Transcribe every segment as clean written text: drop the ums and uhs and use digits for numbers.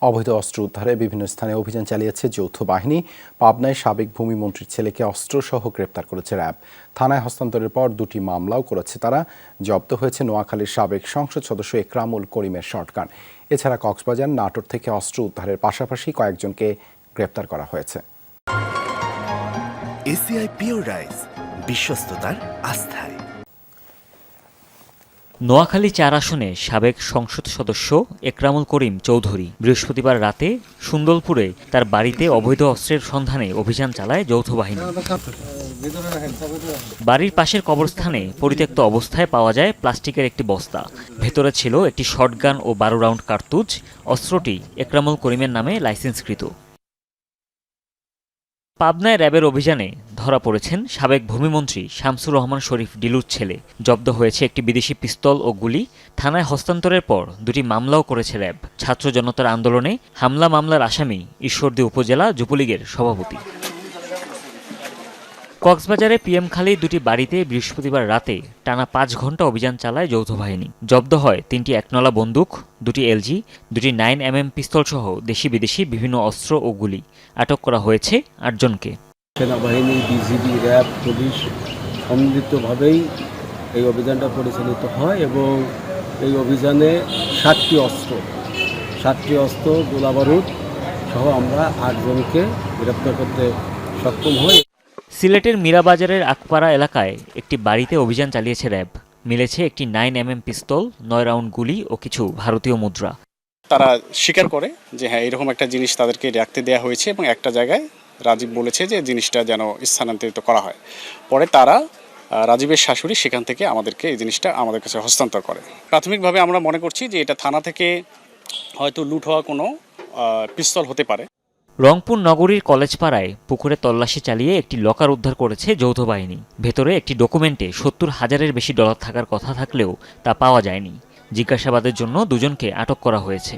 অবৈধ অস্ত্র উদ্ধারে বিভিন্ন স্থানে অভিযান চালিয়েছে যৌথ বাহিনী। পাবনায় সাবেক ভূমিমন্ত্রীর ছেলেকে অস্ত্রসহ গ্রেপ্তার করেছে র্যাব। থানায় হস্তান্তরের পর 2টি মামলাও করেছে তারা। জব্দ হয়েছে নোয়াখালীর সাবেক সংসদ সদস্য একরামুল করিমের শটগান। এছাড়া কক্সবাজার, নাটোর থেকে অস্ত্র উদ্ধারের পাশাপাশি কয়েকজনকে গ্রেপ্তার করা হয়েছে। এসিআই পিওর রাইস, বিশ্বস্ততার আস্থায়। নোয়াখালী 4 আসনে সাবেক সংসদ সদস্য একরামুল করিম চৌধুরী বৃহস্পতিবার রাতে সুন্দরপুরে তার বাড়িতে অবৈধ অস্ত্রের সন্ধানে অভিযান চালায় যৌথ বাহিনী। বাড়ির পাশের কবরস্থানে পরিত্যক্ত অবস্থায় পাওয়া যায় প্লাস্টিকের একটি বস্তা। ভেতরে ছিল একটি শটগান ও 12 রাউন্ড কার্তুজ। অস্ত্রটি একরামুল করিমের নামে লাইসেন্সকৃত। পাবনায় র্যাবের অভিযানে ধরা পড়েছেন সাবেক ভূমিমন্ত্রী শামসুর রহমান শরীফ ডিলুর ছেলে। জব্দ হয়েছে একটি বিদেশি পিস্তল ও গুলি। থানায় হস্তান্তরের পর 2টি মামলাও করেছে র্যাব। ছাত্র জনতার আন্দোলনে হামলা মামলার আসামি ঈশ্বরদী উপজেলা যুবলীগের সভাপতি। কক্সবাজারে পিএম খালি 2টি বাড়িতে বৃহস্পতিবার রাতে টানা 5 ঘন্টা অভিযান চালায় যৌথ বাহিনী। জব্দ হয় 3টি একনলা বন্দুক, 2টি এলজি, 2টি 9mm পিস্তল সহ দেশি বিদেশি বিভিন্ন অস্ত্র ও গুলি। আটক করা হয়েছে 8 জনকে। সেনাবাহিনী, বিজিবি, র্যাব, পুলিশ সম্মিলিতভাবেই এই অভিযানটা পরিচালিত হয় এবং এই অভিযানে 7টি অস্ত্র, গোলাবারুদ সহ আমরা 8 জনকে গ্রেপ্তার করতে সক্ষম হই। সিলেটের মীরাবাজারের আকপাড়া এলাকায় একটি বাড়িতে অভিযান চালিয়েছে র্যাব। মিলেছে একটি 9mm পিস্তল, 9 রাউন্ড গুলি ও কিছু ভারতীয় মুদ্রা। তারা স্বীকার করে যে হ্যাঁ, এরকম একটা জিনিস তাদেরকে রাখতে দেওয়া হয়েছে এবং একটা জায়গায় রাজীব বলেছে যে জিনিসটা যেন স্থানান্তরিত করা হয়। পরে তারা রাজীবের শাশুড়ি সেখান থেকে আমাদেরকে এই জিনিসটা আমাদের কাছে হস্তান্তর করে। প্রাথমিকভাবে আমরা মনে করছি যে এটা থানা থেকে হয়তো লুট হওয়া কোনো পিস্তল হতে পারে। রংপুর নগরীর কলেজপাড়ায় পুকুরে তল্লাশি চালিয়ে একটি লকার উদ্ধার করেছে যৌথ বাহিনী। ভেতরে একটি ডকুমেন্টে 70,000-এর বেশি ডলার থাকার কথা থাকলেও তা পাওয়া যায়নি। জিজ্ঞাসাবাদের জন্য 2 জনকে আটক করা হয়েছে।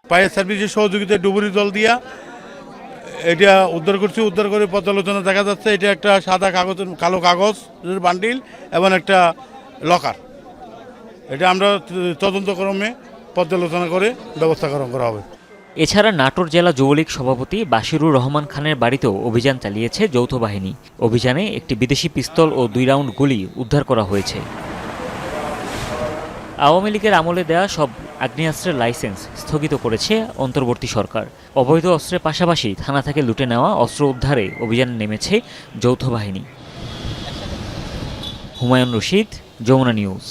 ফায়ার সার্ভিসের সহযোগিতায় ডুবুরি দল দিয়া এটা উদ্ধার করছি। উদ্ধার করে পর্যালোচনা দেখা যাচ্ছে এটা একটা সাদা কালো কাগজের বান্ডিল এবং একটা লকার। এটা আমরা তদন্তক্রমে পর্যালোচনা করে ব্যবস্থা করা হবে। এছাড়া নাটোর জেলা যুবলীগ সভাপতি বাশিরুর রহমান খানের বাড়িতেও অভিযান চালিয়েছে যৌথ বাহিনী। অভিযানে একটি বিদেশি পিস্তল ও 2 রাউন্ড গুলি উদ্ধার করা হয়েছে। আওয়ামী লীগের আমলে দেয়া সব আগ্নেয়াস্ত্রের লাইসেন্স স্থগিত করেছে অন্তর্বর্তী সরকার। অবৈধ অস্ত্রের পাশাপাশি থানা থেকে লুটে নেওয়া অস্ত্র উদ্ধারে অভিযানে নেমেছে যৌথ বাহিনী। হুমায়ুন রশিদ, যমুনা নিউজ।